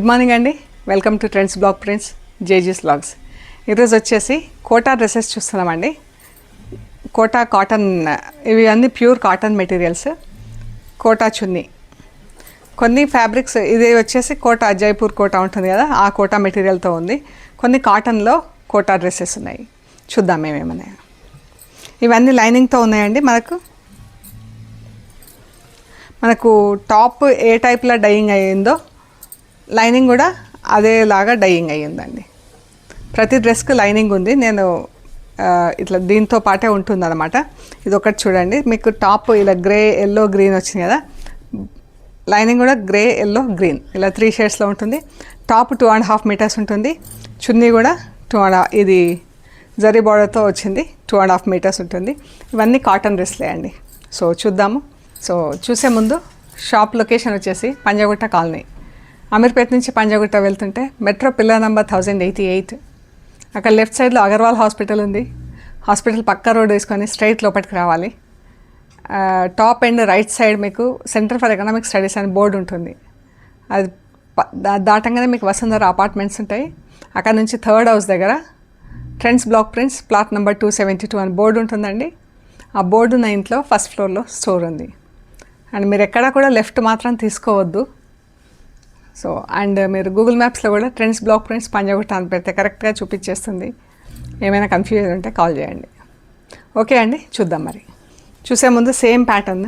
Good morning అండి. Welcome to trends blog prints జేజీస్ blogs. ఈరోజు వచ్చేసి కోటా డ్రెస్సెస్ చూస్తున్నామండి. కోటా కాటన్, ఇవి అన్నీ pure cotton materials. Kota chunni, కొన్ని ఫ్యాబ్రిక్స్, ఇది వచ్చేసి కోటా జైపూర్ కోటా ఉంటుంది కదా, ఆ కోటా మెటీరియల్తో ఉంది. కొన్ని కాటన్లో కోటా డ్రెస్సెస్ ఉన్నాయి. చూద్దాం మేమేమన్నాయో. ఇవన్నీ లైనింగ్తో ఉన్నాయండి. మనకు టాప్ ఏ టైప్లో డైయింగ్ అయ్యిందో లైనింగ్ కూడా అదేలాగా డైయింగ్ అయ్యిందండి. ప్రతి డ్రెస్కి లైనింగ్ ఉంది. నేను ఇట్లా దీంతో పాటే ఉంటుంది అనమాట. ఇది ఒకటి చూడండి, మీకు టాప్ ఇలా గ్రే ఎల్లో గ్రీన్ వచ్చింది కదా, లైనింగ్ కూడా గ్రే ఎల్లో గ్రీన్ ఇలా 3 షేడ్స్లో ఉంటుంది. టాప్ 2.5 మీటర్స్ ఉంటుంది. చున్నీ కూడా 2.5, ఇది జరీ బార్డర్తో వచ్చింది, 2.5 మీటర్స్ ఉంటుంది. ఇవన్నీ కాటన్ డ్రెస్లే అండి. సో చూద్దాము. సో చూసే ముందు షాప్ లొకేషన్ వచ్చేసి పంజాగుట్ట కాలనీ, అమీర్పేట నుంచి పంజాగుట్ట వెళ్తుంటే మెట్రో పిల్లర్ నెంబర్ 1088, అక్కడ లెఫ్ట్ సైడ్లో అగర్వాల్ హాస్పిటల్ ఉంది. హాస్పిటల్ పక్క రోడ్ వేసుకొని స్ట్రైట్ లోపలికి రావాలి. టాప్ అండ్ రైట్ సైడ్ మీకు సెంటర్ ఫర్ ఎకనామిక్ స్టడీస్ అని బోర్డు ఉంటుంది. అది దాటంగానే మీకు వసుంధర అపార్ట్మెంట్స్ ఉంటాయి. అక్కడ నుంచి 3rd హౌస్ దగ్గర trends block prints plot number 272 అని బోర్డు ఉంటుందండి. ఆ బోర్డు ఉన్న ఇంట్లో ఫస్ట్ ఫ్లోర్లో స్టోర్ ఉంది. అండ్ మీరు ఎక్కడా కూడా లెఫ్ట్ మాత్రం తీసుకోవద్దు. సో అండ్ మీరు గూగుల్ మ్యాప్స్లో కూడా ట్రెండ్స్ బ్లాక్ ప్రింట్స్ పంజాగుట్ట అని పెడితే కరెక్ట్గా చూపించేస్తుంది. ఏమైనా కన్ఫ్యూజన్ ఉంటే కాల్ చేయండి. ఓకే అండి, చూద్దాం. మరి చూసే ముందు సేమ్ ప్యాటర్న్,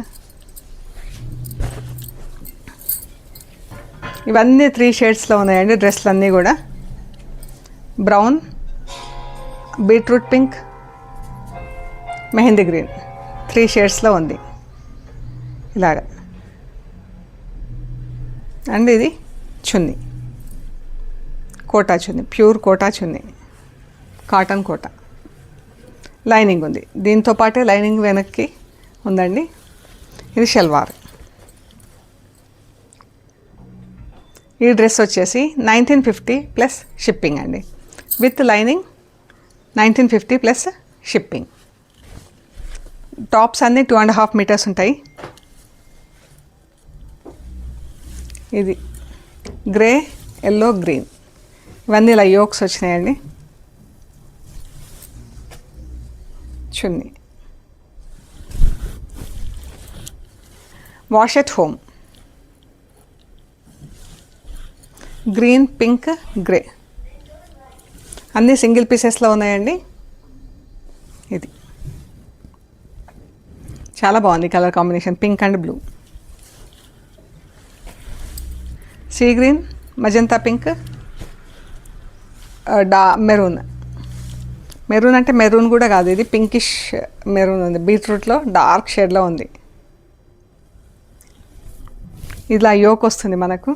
ఇవన్నీ 3 షేడ్స్లో ఉన్నాయండి. డ్రెస్లు అన్నీ కూడా brown, beetroot pink, mehndi green, 3 షేడ్స్లో ఉంది ఇలాగా. అండ్ ఇది చున్నీ, కోటా చున్నీ, ప్యూర్ కోటా చున్నీ, కాటన్ కోటా. లైనింగ్ ఉంది, దీంతో పాటే లైనింగ్ వెనక్కి ఉందండి. ఇది షల్వార్. ఈ డ్రెస్ వచ్చేసి 1950 ప్లస్ షిప్పింగ్ అండి. With lining 1950 plus shipping. Tops అన్నీ 2.5 మీటర్స్ ఉంటాయి. ఇది గ్రే ఎల్లో గ్రీన్, ఇవన్నీ ఇలా యోక్స్ వచ్చినాయండి. Chunni wash at home, green pink grey, అన్నీ సింగిల్ పీసెస్లో ఉన్నాయండి. ఇది చాలా బాగుంది colour combination, pink and blue, sea green, magenta pink, maroon. Maroon అంటే మెరూన్ కూడా కాదు, ఇది పింకిష్ మెరూన్ ఉంది. బీట్రూట్లో డార్క్ షేడ్లో ఉంది. ఇలా యోక్ వస్తుంది మనకు.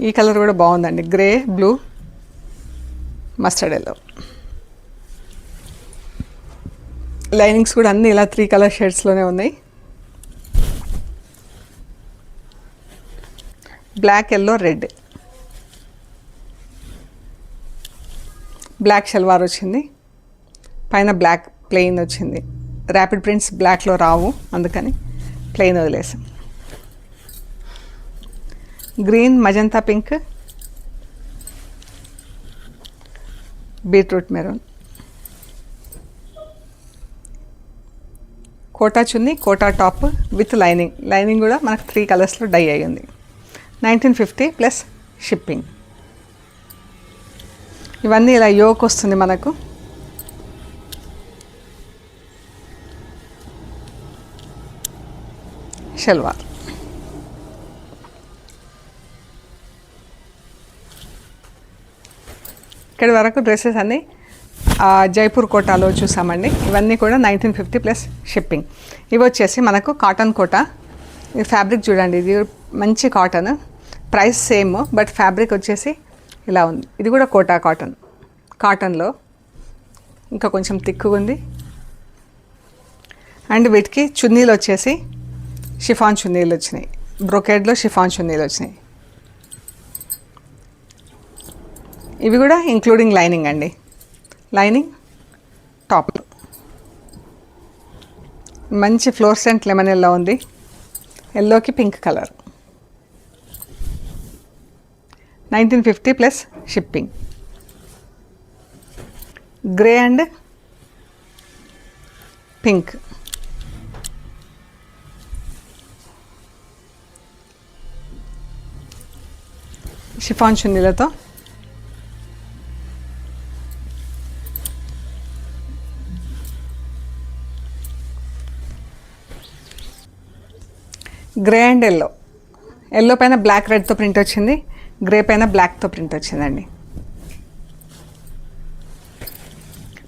ఈ కలర్ కూడా బాగుందండి, grey blue mustard yellow. Linings కూడా అన్నీ ఇలా 3 కలర్ షేడ్స్లోనే ఉన్నాయి. Black yellow red, black shalwar వచ్చింది, పైన బ్లాక్ ప్లెయిన్ వచ్చింది. ర్యాపిడ్ ప్రింట్స్ బ్లాక్లో రావు, అందుకని ప్లెయిన్ వదిలేసాం. Green magenta pink, beetroot maroon. Kota chunni, kota top with lining. Lining కూడా మనకు 3 కలర్స్లో డై అయ్యింది. 1950 ప్లస్ షిప్పింగ్. ఇవన్నీ ఇలా యోక్ వస్తుంది మనకు. షల్వార్. ఇక్కడి వరకు డ్రెస్సెస్ అన్నీ జైపూర్ కోటాలో చూసామండి. ఇవన్నీ కూడా 1950 ప్లస్ షిప్పింగ్. ఇవి వచ్చేసి మనకు కాటన్ కోటా. ఈ ఫ్యాబ్రిక్ చూడండి, ఇది మంచి cotton. Price same, but fabric వచ్చేసి ఇలా ఉంది. ఇది కూడా కోటా కాటన్లో ఇంకా కొంచెం థిక్గా ఉంది. అండ్ వీటికి చున్నీలు వచ్చేసి షిఫాన్ చున్నీలు వచ్చినాయి. బ్రొకేడ్లో షిఫాన్ చున్నీలు వచ్చినాయి. ఇవి కూడా ఇంక్లూడింగ్ లైనింగ్ అండి. లైనింగ్ టాప్లో మంచి ఫ్లోర్సెంట్ లెమన్ ఎల్లో ఉంది. ఎల్లోకి pink colour. 1950 plus shipping. Grey and pink. Chiffon చున్నీలతో గ్రే అండ్ ఎల్లో. ఎల్లో పైన బ్లాక్ రెడ్తో ప్రింట్ వచ్చింది, గ్రే పైన బ్లాక్తో ప్రింట్ వచ్చిందండి.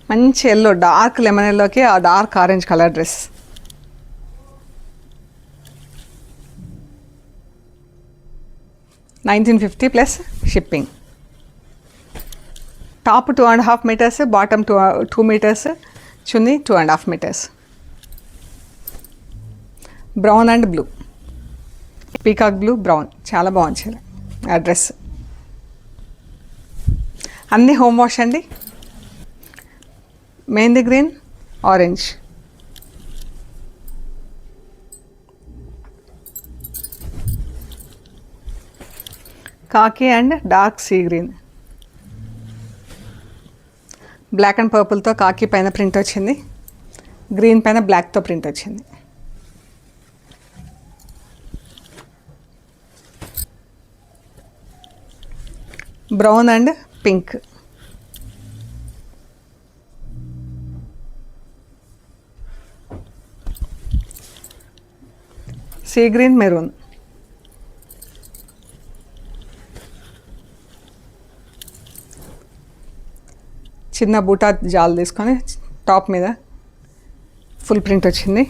మంచి ఎల్లో, డార్క్ లెమన్ ఎల్లోకి ఆ dark orange colour dress. $1950 plus shipping. Top 2.5 metres, bottom 2 metres, chunni 2.5 metres. Brown and blue, peacock blue brown, చాలా బాగుంది ఆ డ్రెస్. అన్నీ హోమ్ వాష్ అండి. Mehndi green, orange. Khaki and dark sea green. Black and పర్పుల్తో khaki పైన print వచ్చింది, green పైన బ్లాక్తో ప్రింట్ వచ్చింది. Brown and pink. Sea green, maroon. చిన్న బూటా జాల్ తీసుకొని టాప్ మీద ఫుల్ ప్రింట్ వచ్చింది,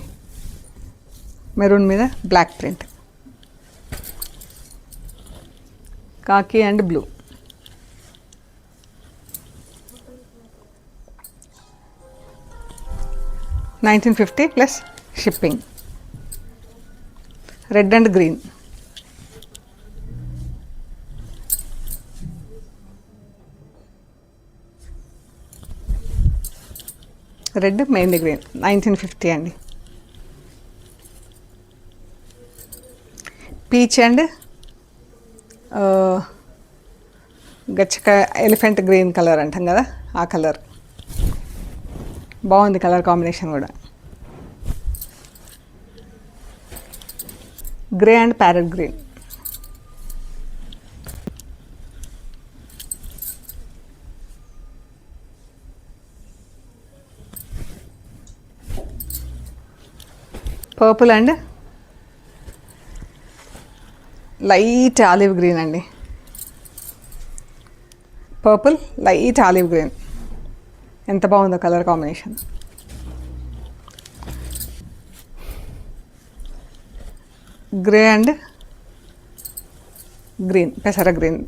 మెరూన్ మీద black print. Khaki and blue. $1950 plus shipping. Red and green. Red mehndi green. 1950 అండి. పీచ్ అండ్ గచ్చకాయ ఎలిఫెంట్ గ్రీన్ కలర్ అంటాం కదా, ఆ కలర్ బాగుంది. కలర్ కాంబినేషన్ కూడా. Grey and parrot green. Purple and light olive green అండి. పర్పుల్ లైట్ ఆలివ్ గ్రీన్, ఎంత బాగుందో colour combination. Grey and green, పెసర గ్రీన్.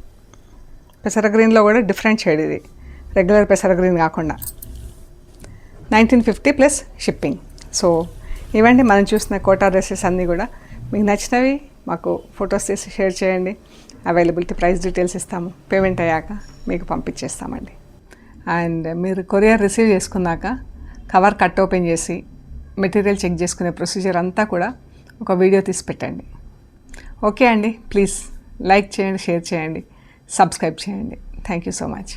పెసర గ్రీన్లో కూడా డిఫరెంట్ షేడ్ ఇది, రెగ్యులర్ పెసర గ్రీన్ కాకుండా. 1950 ప్లస్ షిప్పింగ్. సో ఇవండి మనం చూసిన కోటా డ్రెస్సెస్ అన్నీ కూడా. మీకు నచ్చినవి మాకు ఫొటోస్ తీసి షేర్ చేయండి. అవైలబిలిటీ, ప్రైస్ డీటెయిల్స్ ఇస్తాము. పేమెంట్ అయ్యాక మీకు పంపించేస్తామండి. అండ్ మీరు కొరియర్ రిసీవ్ చేసుకున్నాక కవర్ కట్ ఓపెన్ చేసి మెటీరియల్ చెక్ చేసుకునే ప్రొసీజర్ అంతా కూడా ఒక వీడియో తీసి పెట్టండి. ఓకే అండి, ప్లీజ్ లైక్ చేయండి, షేర్ చేయండి, సబ్స్క్రైబ్ చేయండి. Thank you so much.